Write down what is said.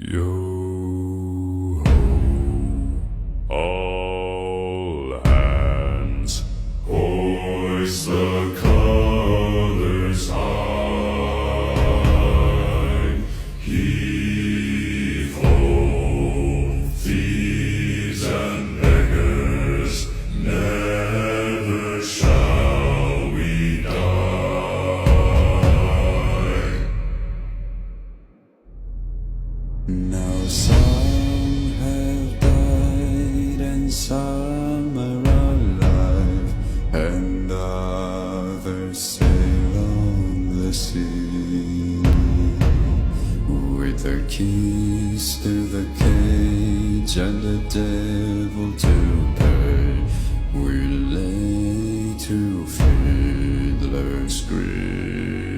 Yo ho, all hands, hoist the colors high. Heave ho, thieves and beggars, never shall we die. Now some have died and some are alive, and others sail on the sea with the keys to the cage and the devil to pay. We lay to Fiddler's Grave.